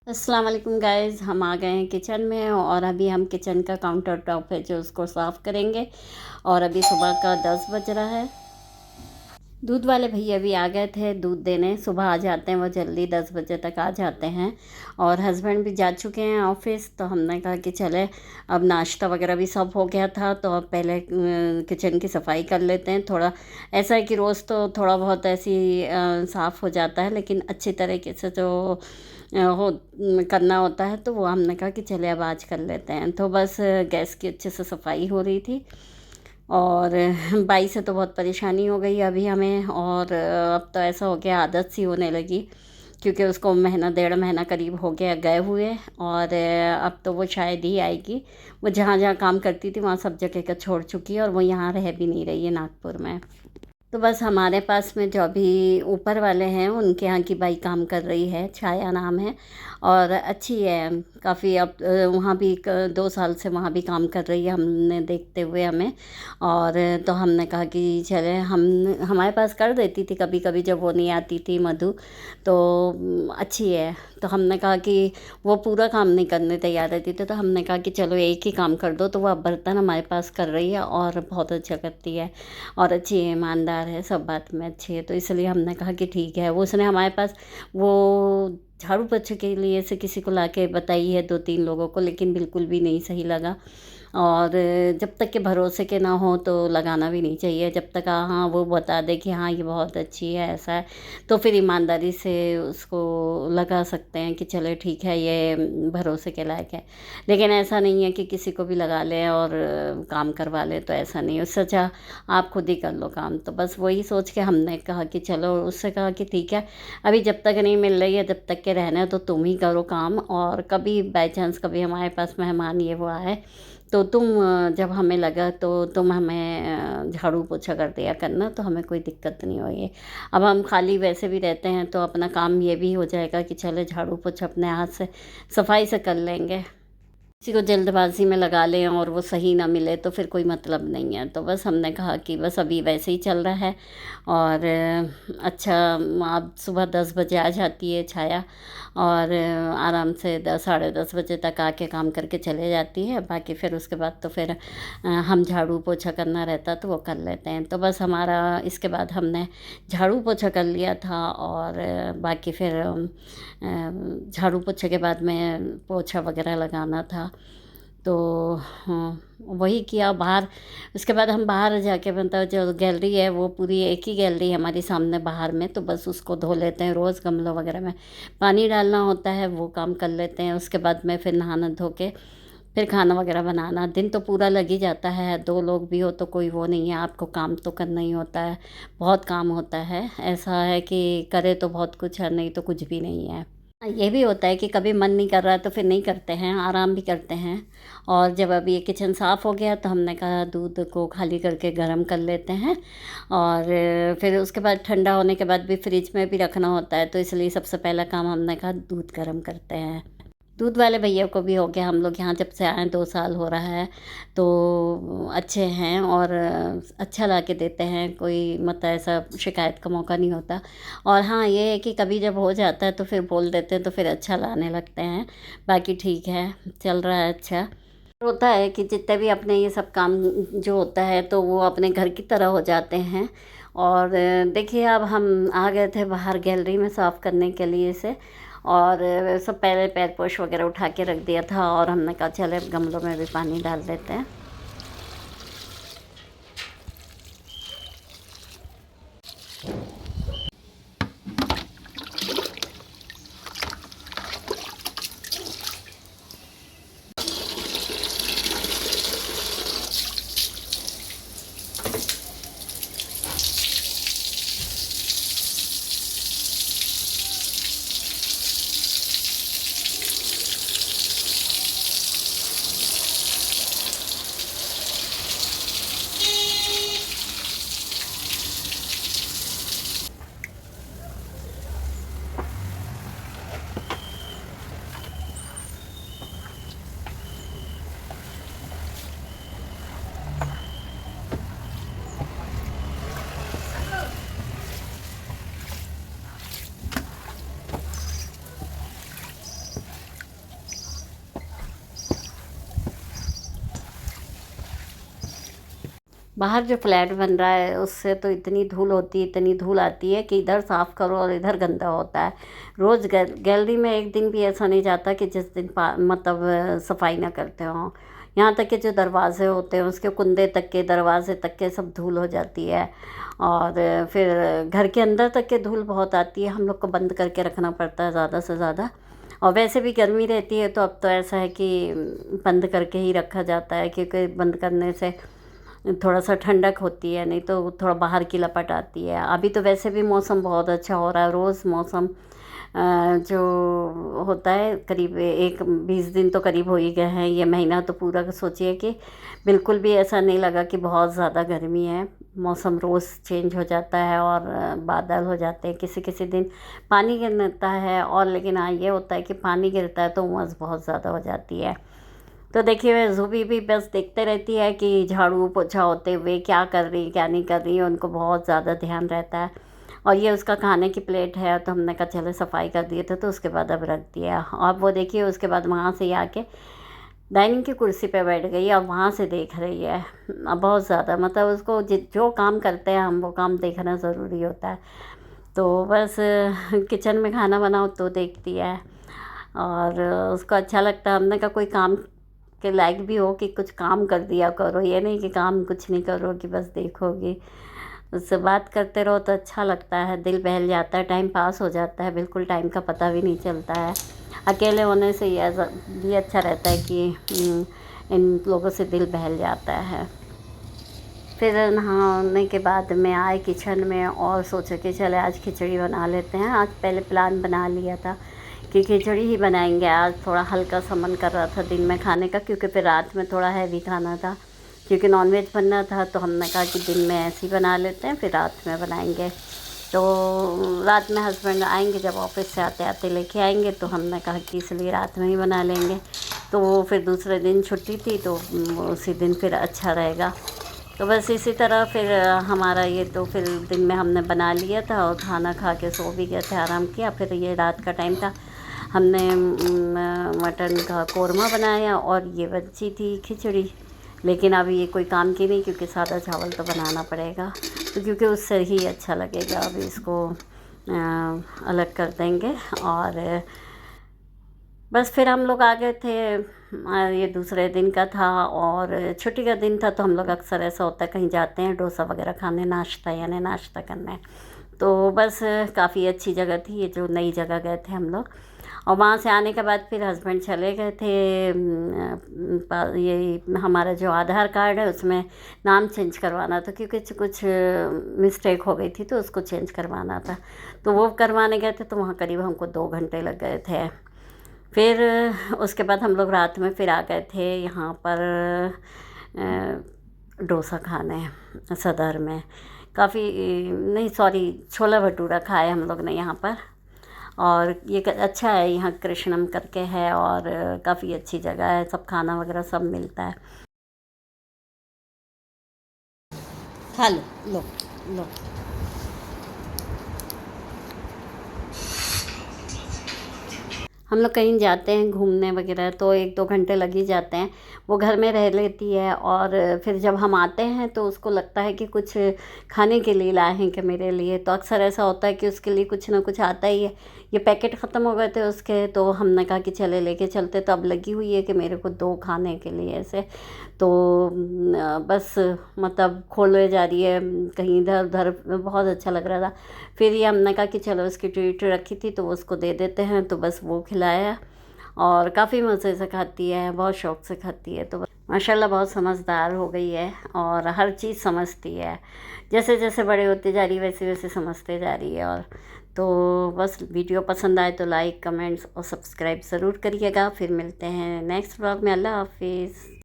अस्सलाम वालेकुम गाइस, हम आ गए हैं किचन में और अभी हम किचन का काउंटर टॉप है जो उसको साफ़ करेंगे। और अभी सुबह का 10 बज रहा है। दूध वाले भैया भी आ गए थे दूध देने। सुबह आ जाते हैं वो, जल्दी 10 बजे तक आ जाते हैं। और हस्बैंड भी जा चुके हैं ऑफिस, तो हमने कहा कि चले, अब नाश्ता वगैरह भी सब हो गया था तो अब पहले किचन की सफाई कर लेते हैं। थोड़ा ऐसा है कि रोज़ तो थोड़ा बहुत ऐसी साफ़ हो जाता है, लेकिन अच्छी तरीके से जो करना होता है, तो वो हमने कहा कि चले अब आज कर लेते हैं। तो बस गैस की अच्छे से सफाई हो रही थी। और बाई से तो बहुत परेशानी हो गई अभी हमें। और अब तो ऐसा हो गया, आदत सी होने लगी, क्योंकि उसको महीना 1.5 महीना करीब हो गया गए हुए। और अब तो वो शायद ही आएगी। वो जहाँ जहाँ काम करती थी वहाँ सब जगह का छोड़ चुकी है, और वो यहाँ रह भी नहीं रही है नागपुर में। तो बस हमारे पास में जो अभी ऊपर वाले हैं उनके यहाँ की बाई काम कर रही है, छाया नाम है। और अच्छी है काफ़ी। अब वहाँ भी 2 साल से वहाँ भी काम कर रही है, हमने देखते हुए हमें। और तो हमने कहा कि चले, हम हमारे पास कर देती थी कभी कभी जब वो नहीं आती थी मधु। तो अच्छी है। तो हमने कहा कि वो पूरा काम नहीं करने तैयार रहती थी, तो हमने कहा कि चलो एक ही काम कर दो। तो वो अब बर्तन हमारे पास कर रही है और बहुत अच्छा करती है। और अच्छी है, ईमानदार है, सब बात में अच्छी है। तो इसलिए हमने कहा कि ठीक है। वो उसने हमारे पास वो झाड़ू पोछे के लिए से किसी को लाके बताई है 2-3 लोगों को, लेकिन बिल्कुल भी नहीं सही लगा। और जब तक के भरोसे के ना हो तो लगाना भी नहीं चाहिए। जब तक हाँ वो बता दे कि हाँ ये बहुत अच्छी है, ऐसा है, तो फिर ईमानदारी से उसको लगा सकते हैं कि चले ठीक है, ये भरोसे के लायक है। लेकिन ऐसा नहीं है कि किसी को भी लगा लें और काम करवा लें, तो ऐसा नहीं है। उससे अच्छा आप खुद ही कर लो काम। तो बस वही सोच के हमने कहा कि चलो, उससे कहा कि ठीक है, अभी जब तक नहीं मिल रही है जब तक के रहना है तो तुम ही करो काम। और कभी बाई चांस कभी हमारे पास मेहमान ये वो आए, तो तुम जब हमें लगा तो तुम हमें झाड़ू पोछा कर दिया करना, तो हमें कोई दिक्कत नहीं होगी। अब हम खाली वैसे भी रहते हैं तो अपना काम ये भी हो जाएगा कि चले झाड़ू पोछा अपने हाथ से सफाई से कर लेंगे। किसी को जल्दबाजी में लगा लें और वो सही ना मिले तो फिर कोई मतलब नहीं है। तो बस हमने कहा कि बस अभी वैसे ही चल रहा है। और अच्छा, आप सुबह 10 बजे आ जाती है छाया, और आराम से 10 साढ़े 10 बजे तक आके काम करके चले जाती है। बाकी फिर उसके बाद तो फिर हम झाड़ू पोछा करना रहता तो वो कर लेते हैं। तो बस हमारा इसके बाद हमने झाड़ू पोछा कर लिया था। और बाकी फिर झाड़ू पोछे के बाद में पोछा वगैरह लगाना था, तो वही किया बाहर। उसके बाद हम बाहर जाके, मतलब जो गैलरी है वो पूरी एक ही गैलरी है हमारी सामने बाहर में, तो बस उसको धो लेते हैं रोज़। गमलों वगैरह में पानी डालना होता है, वो काम कर लेते हैं। उसके बाद में फिर नहाना धो के फिर खाना वगैरह बनाना। दिन तो पूरा लग ही जाता है, 2 लोग भी हो तो कोई वो नहीं है, आपको काम तो करना ही होता है। बहुत काम होता है, ऐसा है कि करे तो बहुत कुछ है, नहीं तो कुछ भी नहीं है। ये भी होता है कि कभी मन नहीं कर रहा है तो फिर नहीं करते हैं, आराम भी करते हैं। और जब अभी ये किचन साफ़ हो गया तो हमने कहा दूध को खाली करके गर्म कर लेते हैं। और फिर उसके बाद ठंडा होने के बाद भी फ्रिज में भी रखना होता है, तो इसलिए सबसे पहला काम हमने कहा दूध गर्म करते हैं। दूध वाले भैया को भी हो गया, हम लोग यहाँ जब से आए 2 साल हो रहा है, तो अच्छे हैं और अच्छा ला के देते हैं। कोई मतलब ऐसा शिकायत का मौका नहीं होता। और हाँ ये है कि कभी जब हो जाता है तो फिर बोल देते हैं, तो फिर अच्छा लाने लगते हैं। बाकी ठीक है, चल रहा है अच्छा। होता है कि जितने भी अपने ये सब काम जो होता है तो वो अपने घर की तरह हो जाते हैं। और देखिए, अब हम आ गए थे बाहर गैलरी में साफ़ करने के लिए से। और सब पहले पैर पोछ वगैरह उठा के रख दिया था, और हमने कहा चले गमलों में भी पानी डाल देते हैं। बाहर जो फ्लैट बन रहा है उससे तो इतनी धूल होती है, इतनी धूल आती है कि इधर साफ़ करो और इधर गंदा होता है। रोज़ गैलरी में एक दिन भी ऐसा नहीं जाता कि जिस दिन मतलब सफाई ना करते हों। यहाँ तक कि जो दरवाजे होते हैं उसके कुंदे तक के, दरवाजे तक के सब धूल हो जाती है। और फिर घर के अंदर तक के धूल बहुत आती है, हम लोग को बंद करके रखना पड़ता है ज़्यादा से ज़्यादा। और वैसे भी गर्मी रहती है तो अब तो ऐसा है कि बंद करके ही रखा जाता है, क्योंकि बंद करने से थोड़ा सा ठंडक होती है, नहीं तो थोड़ा बाहर की लपट आती है। अभी तो वैसे भी मौसम बहुत अच्छा हो रहा है, रोज़ मौसम जो होता है करीब एक 20 दिन तो करीब हो ही गए हैं। ये महीना तो पूरा सोचिए कि बिल्कुल भी ऐसा नहीं लगा कि बहुत ज़्यादा गर्मी है। मौसम रोज़ चेंज हो जाता है और बादल हो जाते हैं, किसी किसी दिन पानी गिरता है। और लेकिन हाँ, ये होता है कि पानी गिरता है तो उमस बहुत ज़्यादा हो जाती है। तो देखिए ज़ुबी भी बस देखते रहती है कि झाड़ू पोछा होते हुए क्या कर रही क्या नहीं कर रही है, उनको बहुत ज़्यादा ध्यान रहता है। और ये उसका खाने की प्लेट है तो हमने कहा चलो सफाई कर दिए थे, तो उसके बाद अब रख दिया। और वो देखिए उसके बाद वहाँ से आके डाइनिंग की कुर्सी पे बैठ गई और वहाँ से देख रही है। बहुत ज़्यादा मतलब उसको जो काम करते हैं हम वो काम देखना ज़रूरी होता है। तो बस किचन में खाना बनाओ तो देखती है और उसको अच्छा लगता है। हमने कहा कोई काम के लायक भी हो कि कुछ काम कर दिया करो, ये नहीं कि काम कुछ नहीं करोगी बस देखोगी। उससे बात करते रहो तो अच्छा लगता है, दिल बहल जाता है, टाइम पास हो जाता है, बिल्कुल टाइम का पता भी नहीं चलता है। अकेले होने से ये अच्छा रहता है कि इन लोगों से दिल बहल जाता है। फिर नहाने के बाद मैं आए किचन में और सोचा कि चले आज खिचड़ी बना लेते हैं। आज पहले प्लान बना लिया था कि खिचड़ी ही बनाएंगे आज, थोड़ा हल्का सा मन कर रहा था दिन में खाने का, क्योंकि फिर रात में थोड़ा हैवी खाना था, क्योंकि नॉनवेज बनना था। तो हमने कहा कि दिन में ऐसे ही बना लेते हैं, फिर रात में बनाएंगे। तो रात में हस्बैंड आएंगे, जब ऑफिस से आते आते लेके आएंगे, तो हमने कहा कि इसलिए रात में ही बना लेंगे। तो वो फिर दूसरे दिन छुट्टी थी तो उसी दिन फिर अच्छा रहेगा। तो बस इसी तरह फिर हमारा ये तो फिर दिन में हमने बना लिया था और खाना खा के सो भी गए थे, आराम किया। फिर ये रात का टाइम था, हमने मटन का कोरमा बनाया और ये बची थी खिचड़ी। लेकिन अभी ये कोई काम की नहीं, क्योंकि सादा चावल तो बनाना पड़ेगा, तो क्योंकि उससे ही अच्छा लगेगा। अभी इसको अलग कर देंगे और बस फिर हम लोग आ गए थे। ये दूसरे दिन का था और छुट्टी का दिन था, तो हम लोग अक्सर ऐसा होता है कहीं जाते हैं डोसा वगैरह खाने, नाश्ता यानी नाश्ता करने। तो बस काफ़ी अच्छी जगह थी ये, जो नई जगह गए थे हम लोग। और वहाँ से आने के बाद फिर हस्बैंड चले गए थे ये हमारा जो आधार कार्ड है उसमें नाम चेंज करवाना था, क्योंकि कुछ मिस्टेक हो गई थी तो उसको चेंज करवाना था। तो वो करवाने गए थे, तो वहाँ करीब हमको 2 घंटे लग गए थे। फिर उसके बाद हम लोग रात में फिर आ गए थे यहाँ पर डोसा खाने सदर में। काफ़ी नहीं सॉरी, छोला भटूरा खाए हम लोग ने यहाँ पर। और ये अच्छा है, यहाँ कृष्णम करके है और काफ़ी अच्छी जगह है, सब खाना वगैरह सब मिलता है। खा लो, लो लो। हम लोग कहीं जाते हैं घूमने वगैरह तो 1-2 घंटे लग ही जाते हैं। वो घर में रह लेती है और फिर जब हम आते हैं तो उसको लगता है कि कुछ खाने के लिए लाए हैं क्या मेरे लिए। तो अक्सर ऐसा होता है कि उसके लिए कुछ ना कुछ आता ही है। ये पैकेट ख़त्म हो गए थे उसके, तो हमने कहा कि चले लेके चलते। तो अब लगी हुई है कि मेरे को 2 खाने के लिए ऐसे। तो बस मतलब खोले जा रही है कहीं इधर उधर, बहुत अच्छा लग रहा था। फिर ये हमने कहा कि चलो उसकी ट्रीट रखी थी तो उसको दे देते हैं, तो बस वो खिलाया। और काफ़ी मज़े से खाती है, बहुत शौक़ से खाती है। तो माशाल्लाह बहुत समझदार हो गई है और हर चीज़ समझती है। जैसे जैसे बड़े होते जा रही है वैसे वैसे समझते जा रही है। और तो बस वीडियो पसंद आए तो लाइक कमेंट्स और सब्सक्राइब ज़रूर करिएगा। फिर मिलते हैं नेक्स्ट व्लॉग में। अल्लाह हाफिज़।